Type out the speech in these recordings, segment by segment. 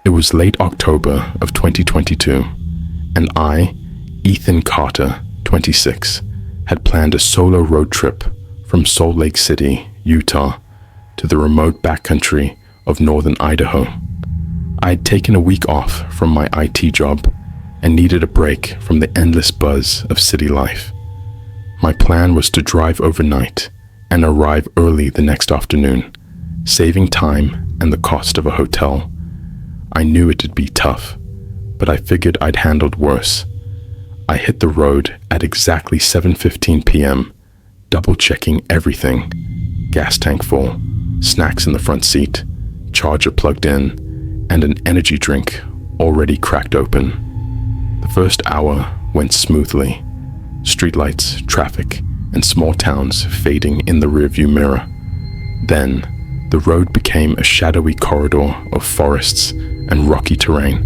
It was late October of 2022, and I, Ethan Carter, 26, had planned a solo road trip from Salt Lake City, Utah, to the remote backcountry of northern Idaho. I had taken a week off from my IT job and needed a break from the endless buzz of city life. My plan was to drive overnight and arrive early the next afternoon, saving time and the cost of a hotel. I knew it'd be tough, but I figured I'd handled worse. I hit the road at exactly 7:15 p.m., double-checking everything: gas tank full, snacks in the front seat, charger plugged in, and an energy drink already cracked open. The first hour went smoothly. Streetlights, traffic, and small towns fading in the rearview mirror. Then, the road became a shadowy corridor of forests and rocky terrain.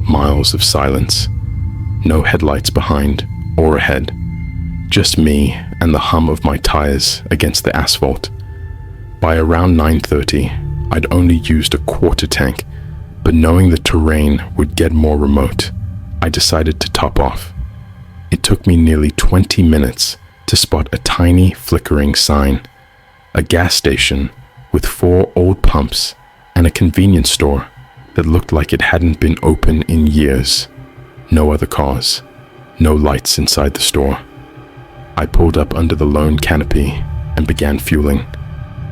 Miles of silence. No headlights behind or ahead. Just me and the hum of my tires against the asphalt. By around 9:30, I'd only used a quarter tank, but knowing the terrain would get more remote, I decided to top off. It took me nearly 20 minutes to spot a tiny flickering sign, a gas station with 4 old pumps and a convenience store that looked like it hadn't been open in years. No other cars, no lights inside the store. I pulled up under the lone canopy and began fueling.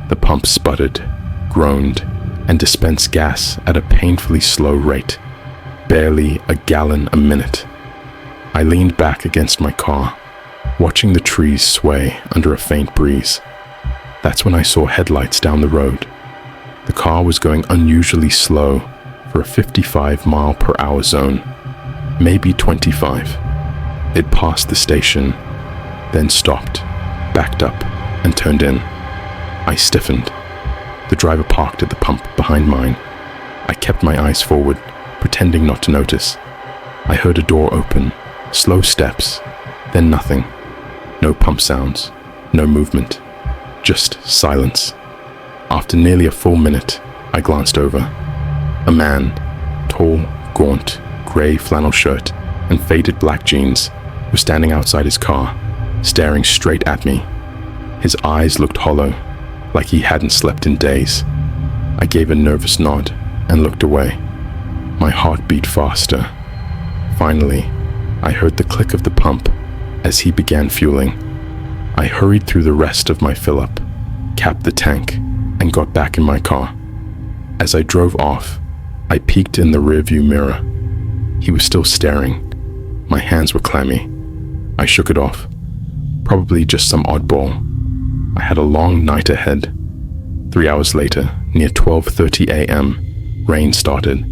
The pump sputtered, groaned, and dispensed gas at a painfully slow rate, barely a gallon a minute. I leaned back against my car, watching the trees sway under a faint breeze. That's when I saw headlights down the road. The car was going unusually slow for a 55-mile-per-hour zone, maybe 25. It passed the station, then stopped, backed up, and turned in. I stiffened. The driver parked at the pump behind mine. I kept my eyes forward, pretending not to notice. I heard a door open, slow steps, then nothing. No pump sounds, no movement, just silence. After nearly a full minute, I glanced over. A man, tall, gaunt, gray flannel shirt and faded black jeans, was standing outside his car, staring straight at me. His eyes looked hollow, like he hadn't slept in days. I gave a nervous nod and looked away. My heart beat faster. Finally, I heard the click of the pump as he began fueling. I hurried through the rest of my fill-up, capped the tank, and got back in my car. As I drove off, I peeked in the rearview mirror. He was still staring. My hands were clammy. I shook it off. Probably just some oddball. I had a long night ahead. 3 hours later, near 12:30 a.m., rain started.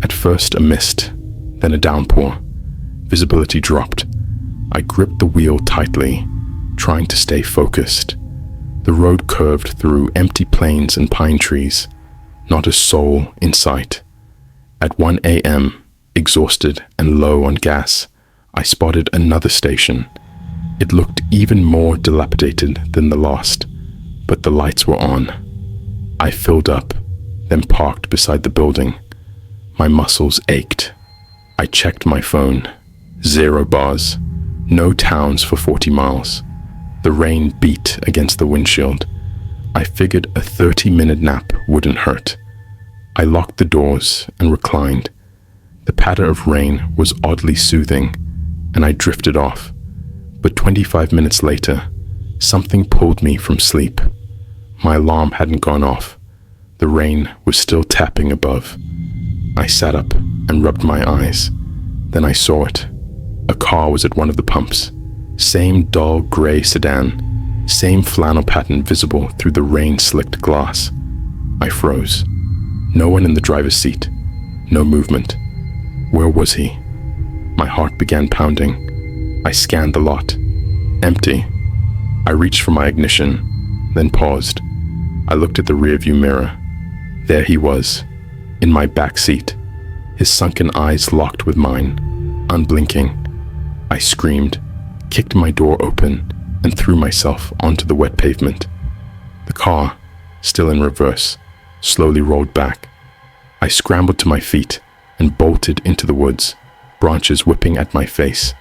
At first a mist, then a downpour. Visibility dropped. I gripped the wheel tightly, trying to stay focused. The road curved through empty plains and pine trees. Not a soul in sight. At 1 a.m., exhausted and low on gas, I spotted another station. It looked even more dilapidated than the last, but the lights were on. I filled up, then parked beside the building. My muscles ached. I checked my phone. 0 bars. No towns for 40 miles. The rain beat against the windshield. I figured a 30-minute nap wouldn't hurt. I locked the doors and reclined. The patter of rain was oddly soothing, and I drifted off. But 25 minutes later, something pulled me from sleep. My alarm hadn't gone off. The rain was still tapping above. I sat up and rubbed my eyes. Then I saw it. A car was at one of the pumps. Same dull gray sedan. Same flannel pattern visible through the rain-slicked glass. I froze. No one in the driver's seat. No movement. Where was he? My heart began pounding. I scanned the lot. Empty. I reached for my ignition, then paused. I looked at the rearview mirror. There he was, in my back seat, his sunken eyes locked with mine, unblinking. I screamed, kicked my door open, and threw myself onto the wet pavement. The car, still in reverse, slowly rolled back. I scrambled to my feet and bolted into the woods, branches whipping at my face.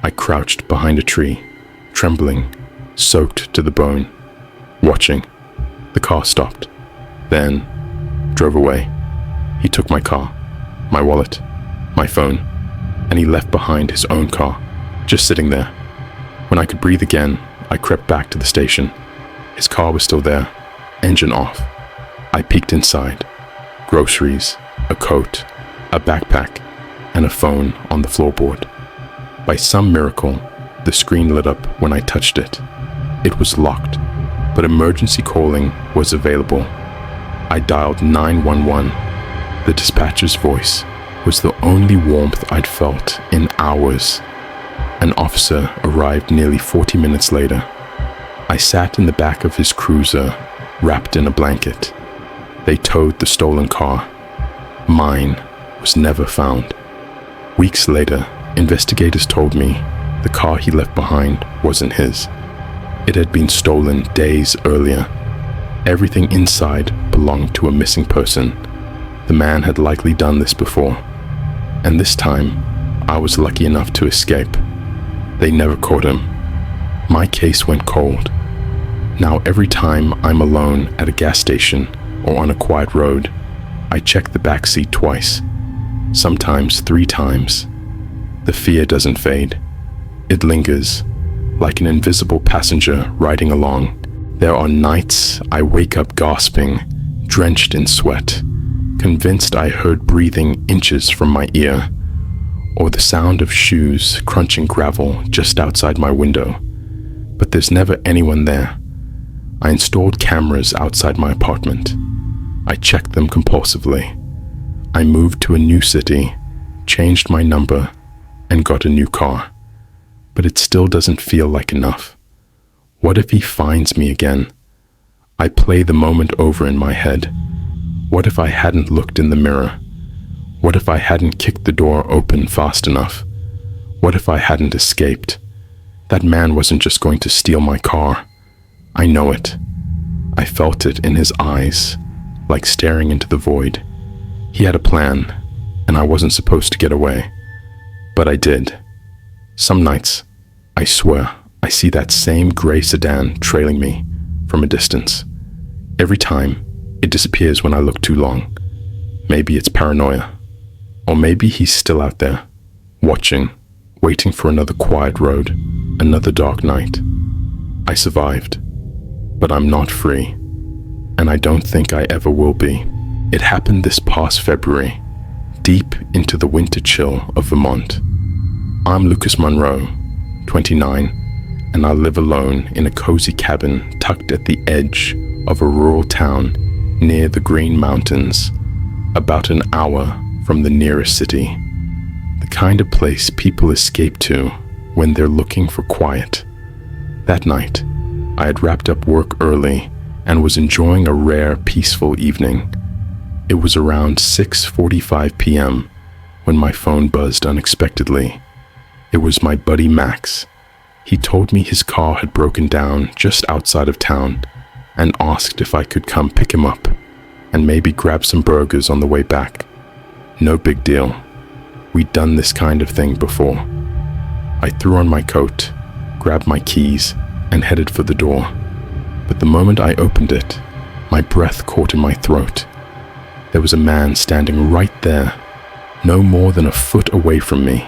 I crouched behind a tree, trembling, soaked to the bone, watching. The car stopped, then drove away. He took my car, my wallet, my phone, and he left behind his own car, just sitting there. When I could breathe again, I crept back to the station. His car was still there, engine off. I peeked inside. Groceries, a coat, a backpack, and a phone on the floorboard. By some miracle, the screen lit up when I touched it. It was locked, but emergency calling was available. I dialed 911. The dispatcher's voice was the only warmth I'd felt in hours. An officer arrived nearly 40 minutes later. I sat in the back of his cruiser, wrapped in a blanket. They towed the stolen car. Mine was never found. Weeks later, investigators told me the car he left behind wasn't his. It had been stolen days earlier. Everything inside belonged to a missing person. The man had likely done this before. And this time, I was lucky enough to escape. They never caught him. My case went cold. Now every time I'm alone at a gas station or on a quiet road, I check the back seat twice, sometimes 3 times. The fear doesn't fade. It lingers, like an invisible passenger riding along. There are nights I wake up gasping, drenched in sweat, convinced I heard breathing inches from my ear, or the sound of shoes crunching gravel just outside my window. But there's never anyone there. I installed cameras outside my apartment. I checked them compulsively. I moved to a new city, changed my number, and got a new car. But it still doesn't feel like enough. What if he finds me again? I play the moment over in my head. What if I hadn't looked in the mirror? What if I hadn't kicked the door open fast enough? What if I hadn't escaped? That man wasn't just going to steal my car. I know it. I felt it in his eyes, like staring into the void. He had a plan, and I wasn't supposed to get away. But I did. Some nights, I swear, I see that same gray sedan trailing me from a distance. Every time, it disappears when I look too long. Maybe it's paranoia. Or maybe he's still out there, watching, waiting for another quiet road, another dark night. I survived, but I'm not free, and I don't think I ever will be. It happened this past February, deep into the winter chill of Vermont. I'm Lucas Monroe, 29, and I live alone in a cozy cabin tucked at the edge of a rural town near the Green Mountains, about an hour from the nearest city. The kind of place people escape to when they're looking for quiet. That night, I had wrapped up work early and was enjoying a rare, peaceful evening. It was around 6:45 p.m. when my phone buzzed unexpectedly. It was my buddy Max. He told me his car had broken down just outside of town and asked if I could come pick him up and maybe grab some burgers on the way back. No big deal. We'd done this kind of thing before. I threw on my coat, grabbed my keys, and headed for the door. But the moment I opened it, my breath caught in my throat. There was a man standing right there, no more than a foot away from me,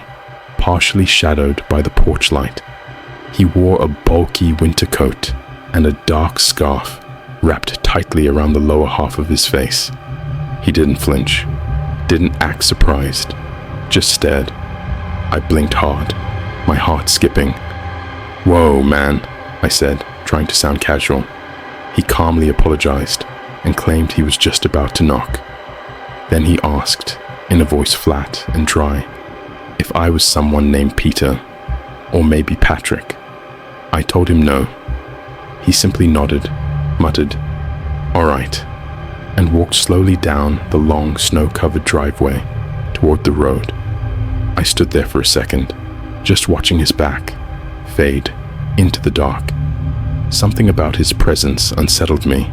partially shadowed by the porch light. He wore a bulky winter coat and a dark scarf wrapped tightly around the lower half of his face. He didn't flinch, didn't act surprised, just stared. I blinked hard, my heart skipping. "Whoa, man," I said, trying to sound casual. He calmly apologized and claimed he was just about to knock. Then he asked, in a voice flat and dry, if I was someone named Peter, or maybe Patrick. I told him no. He simply nodded, muttered, "All right," and walked slowly down the long snow-covered driveway toward the road. I stood there for a second, just watching his back fade into the dark. Something about his presence unsettled me.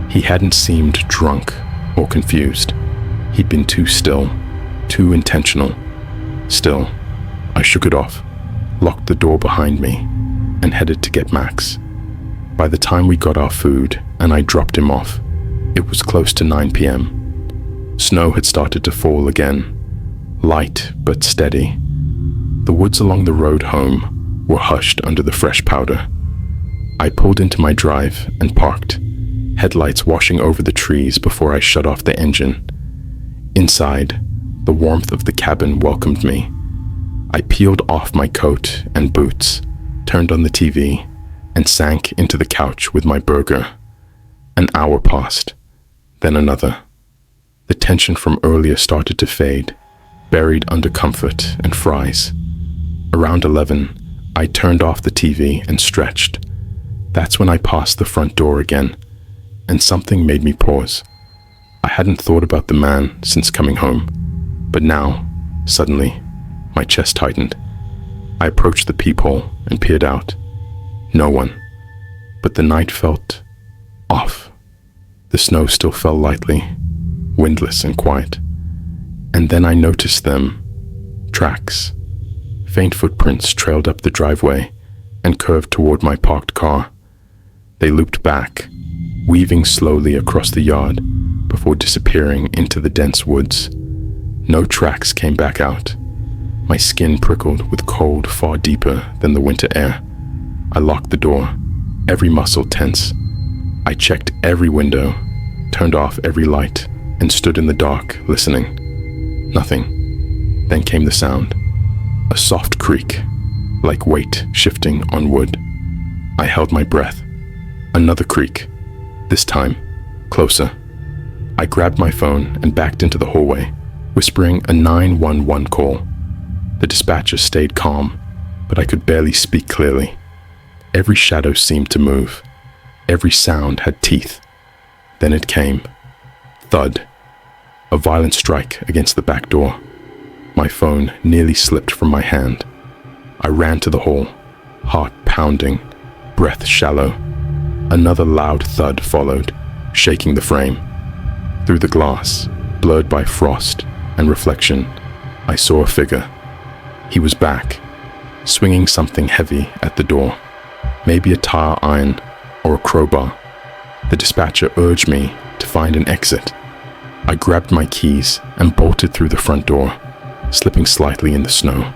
He hadn't seemed drunk or confused. He'd been too still, too intentional. Still, I shook it off, locked the door behind me, and headed to get Max. By the time we got our food and I dropped him off, it was close to 9 p.m. Snow had started to fall again, light but steady. The woods along the road home were hushed under the fresh powder. I pulled into my drive and parked, headlights washing over the trees before I shut off the engine. Inside, the warmth of the cabin welcomed me. I peeled off my coat and boots, turned on the TV, and sank into the couch with my burger. An hour passed, then another. The tension from earlier started to fade, buried under comfort and fries. Around 11, I turned off the TV and stretched. That's when I passed the front door again, and something made me pause. I hadn't thought about the man since coming home, but now, suddenly, my chest tightened. I approached the peephole and peered out. No one, but the night felt off. The snow still fell lightly, windless and quiet. And then I noticed them. Tracks. Faint footprints trailed up the driveway and curved toward my parked car. They looped back, weaving slowly across the yard before disappearing into the dense woods. No tracks came back out. My skin prickled with cold far deeper than the winter air. I locked the door, every muscle tense. I checked every window, turned off every light, and stood in the dark, listening. Nothing. Then came the sound. A soft creak, like weight shifting on wood. I held my breath. Another creak. This time, closer. I grabbed my phone and backed into the hallway, whispering a 911 call. The dispatcher stayed calm, but I could barely speak clearly. Every shadow seemed to move. Every sound had teeth. Then it came. Thud. A violent strike against the back door. My phone nearly slipped from my hand. I ran to the hall, heart pounding, breath shallow. Another loud thud followed, shaking the frame. Through the glass, blurred by frost and reflection, I saw a figure. He was back, swinging something heavy at the door, maybe a tire iron or a crowbar. The dispatcher urged me to find an exit. I grabbed my keys and bolted through the front door, slipping slightly in the snow.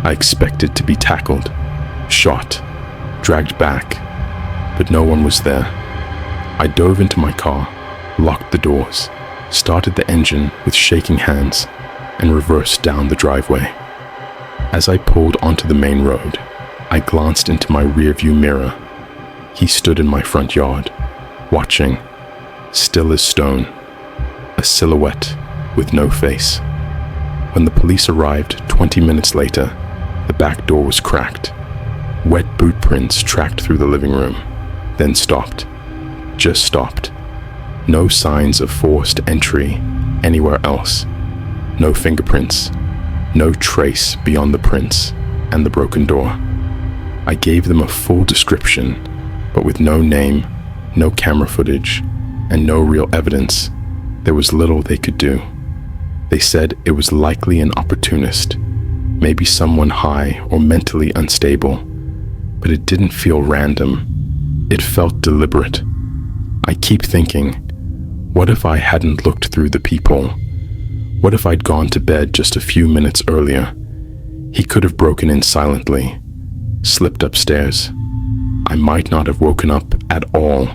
I expected to be tackled, shot, dragged back, but no one was there. I dove into my car, locked the doors, started the engine with shaking hands, and reversed down the driveway. As I pulled onto the main road, I glanced into my rearview mirror. He stood in my front yard, watching, still as stone, a silhouette with no face. When the police arrived 20 minutes later, the back door was cracked. Wet boot prints tracked through the living room, then stopped. Just stopped. No signs of forced entry anywhere else. No fingerprints. No trace beyond the prints and the broken door. I gave them a full description, but with no name, no camera footage, and no real evidence, there was little they could do. They said it was likely an opportunist, maybe someone high or mentally unstable, but it didn't feel random. It felt deliberate. I keep thinking, what if I hadn't looked through the peephole? What if I'd gone to bed just a few minutes earlier? He could have broken in silently, slipped upstairs. I might not have woken up at all.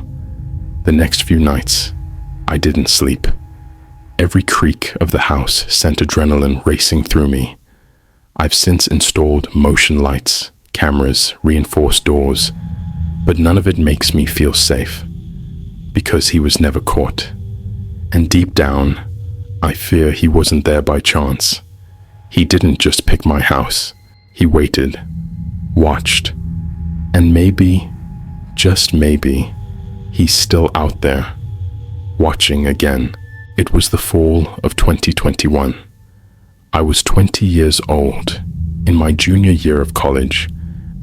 The next few nights, I didn't sleep. Every creak of the house sent adrenaline racing through me. I've since installed motion lights, cameras, reinforced doors, but none of it makes me feel safe, because he was never caught. And deep down, I fear he wasn't there by chance. He didn't just pick my house. He waited, watched, and maybe, just maybe, he's still out there, watching again. It was the fall of 2021. I was 20 years old, in my junior year of college,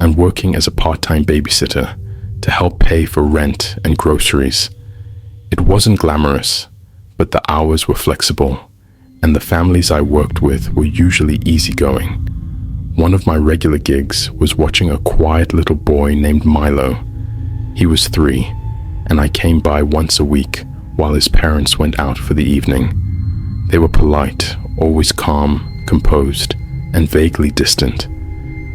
and working as a part-time babysitter to help pay for rent and groceries. It wasn't glamorous, but the hours were flexible, and the families I worked with were usually easygoing. One of my regular gigs was watching a quiet little boy named Milo. He was 3, and I came by once a week while his parents went out for the evening. They were polite, always calm, composed, and vaguely distant.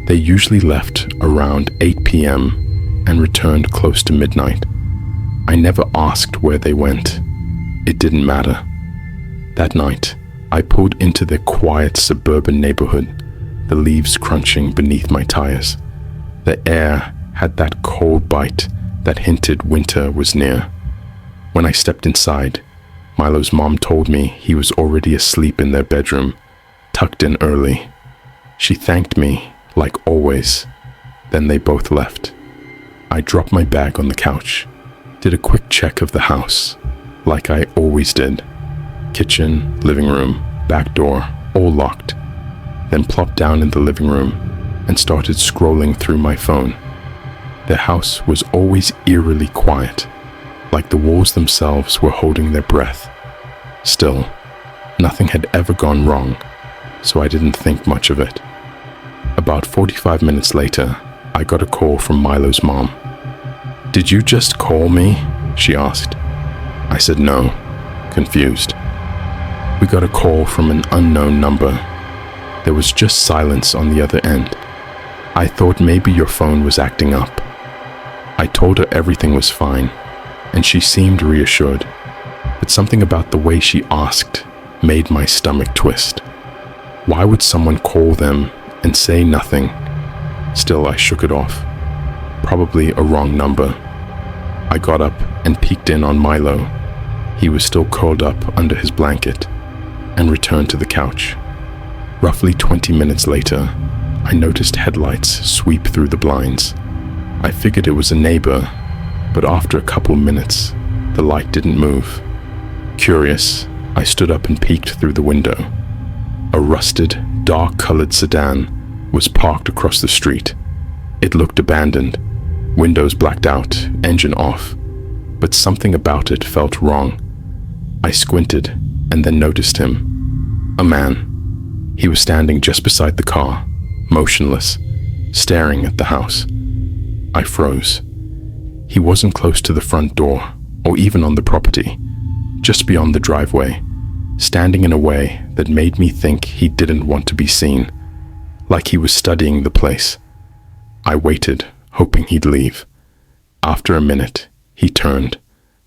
They usually left around 8 p.m. and returned close to midnight. I never asked where they went. It didn't matter. That night, I pulled into their quiet suburban neighborhood, the leaves crunching beneath my tires. The air had that cold bite that hinted winter was near. When I stepped inside, Milo's mom told me he was already asleep in their bedroom, tucked in early. She thanked me, like always. Then they both left. I dropped my bag on the couch, did a quick check of the house, like I always did. Kitchen, living room, back door, all locked. Then plopped down in the living room and started scrolling through my phone. Their house was always eerily quiet, like the walls themselves were holding their breath. Still, nothing had ever gone wrong, so I didn't think much of it. About 45 minutes later, I got a call from Milo's mom. "Did you just call me?" she asked. I said no, confused. We got a call from an unknown number. There was just silence on the other end. I thought maybe your phone was acting up. I told her everything was fine, and she seemed reassured, but something about the way she asked made my stomach twist. Why would someone call them and say nothing? Still, I shook it off. Probably a wrong number. I got up and peeked in on Milo. He was still curled up under his blanket, and returned to the couch. Roughly 20 minutes later, I noticed headlights sweep through the blinds. I figured it was a neighbor, but after a couple minutes, the light didn't move. Curious, I stood up and peeked through the window. A rusted, dark-colored sedan was parked across the street. It looked abandoned, windows blacked out, engine off, but something about it felt wrong. I squinted and then noticed him. A man. He was standing just beside the car, motionless, staring at the house. I froze. He wasn't close to the front door or even on the property, just beyond the driveway, standing in a way that made me think he didn't want to be seen, like he was studying the place. I waited, hoping he'd leave. After a minute, he turned,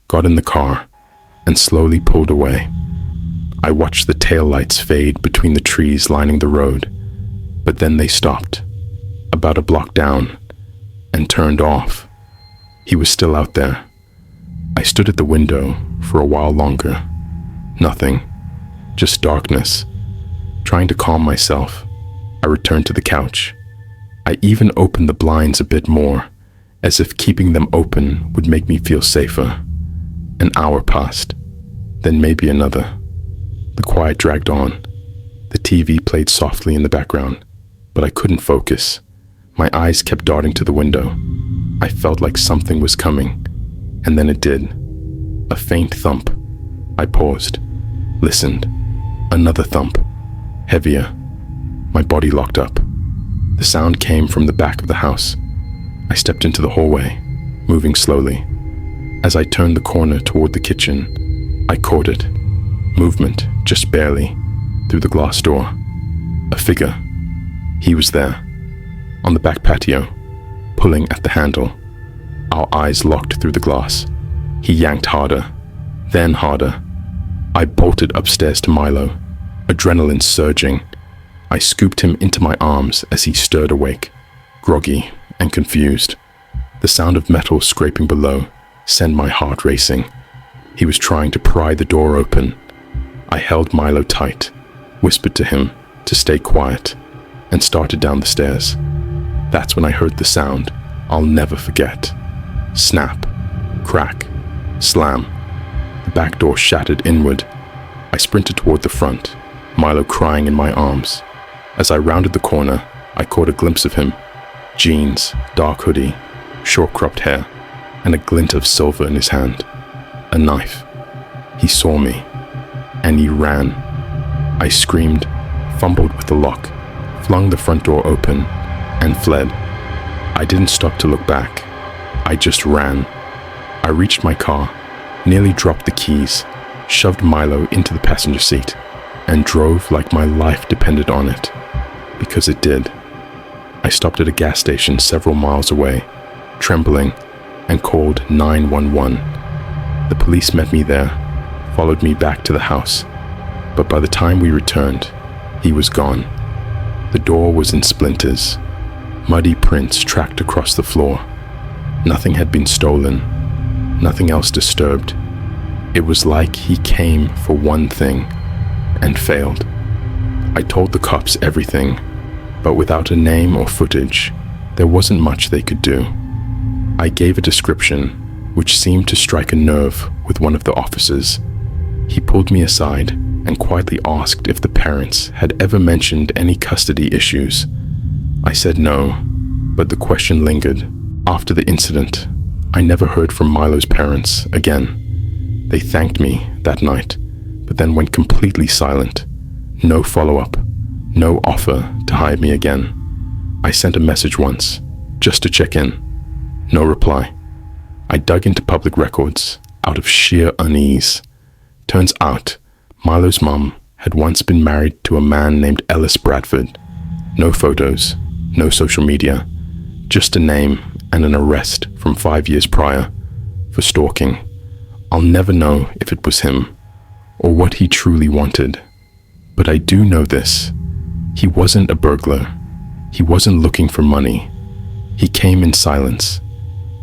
got in the car, and slowly pulled away. I watched the taillights fade between the trees lining the road, but then they stopped, about a block down, and turned off. He was still out there. I stood at the window for a while longer. Nothing, just darkness. Trying to calm myself, I returned to the couch. I even opened the blinds a bit more, as if keeping them open would make me feel safer. An hour passed, then maybe another. The quiet dragged on. The TV played softly in the background, but I couldn't focus. My eyes kept darting to the window. I felt like something was coming, and then it did. A faint thump. I paused, listened. Another thump, heavier. My body locked up. The sound came from the back of the house. I stepped into the hallway, moving slowly. As I turned the corner toward the kitchen, I caught it. Movement, just barely, through the glass door. A figure. He was there, on the back patio, pulling at the handle. Our eyes locked through the glass. He yanked harder, then harder. I bolted upstairs to Milo, adrenaline surging. I scooped him into my arms as he stirred awake, groggy and confused. The sound of metal scraping below sent my heart racing. He was trying to pry the door open. I held Milo tight, whispered to him to stay quiet, and started down the stairs. That's when I heard the sound I'll never forget. Snap, crack, slam. The back door shattered inward. I sprinted toward the front, Milo crying in my arms. As I rounded the corner, I caught a glimpse of him. Jeans, dark hoodie, short-cropped hair, and a glint of silver in his hand. A knife. He saw me, and he ran. I screamed, fumbled with the lock, flung the front door open, and fled. I didn't stop to look back. I just ran. I reached my car, nearly dropped the keys, shoved Milo into the passenger seat, and drove like my life depended on it. Because it did. I stopped at a gas station several miles away, trembling, and called 911. The police met me there, followed me back to the house, but by the time we returned, he was gone. The door was in splinters, muddy prints tracked across the floor. Nothing had been stolen, nothing else disturbed. It was like he came for one thing and failed. I told the cops everything, but without a name or footage, there wasn't much they could do. I gave a description which seemed to strike a nerve with one of the officers. He pulled me aside and quietly asked if the parents had ever mentioned any custody issues. I said no, but the question lingered. After the incident, I never heard from Milo's parents again. They thanked me that night, but then went completely silent. No follow-up, no offer to hire me again. I sent a message once, just to check in. No reply. I dug into public records out of sheer unease. Turns out, Milo's mom had once been married to a man named Ellis Bradford. No photos, no social media, just a name and an arrest from 5 years prior for stalking. I'll never know if it was him or what he truly wanted. But I do know this. He wasn't a burglar. He wasn't looking for money. He came in silence,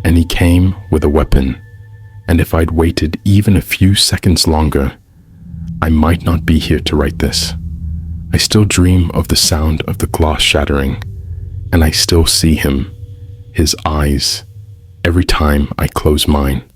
and he came with a weapon. And if I'd waited even a few seconds longer, I might not be here to write this. I still dream of the sound of the glass shattering, and I still see him, his eyes, every time I close mine.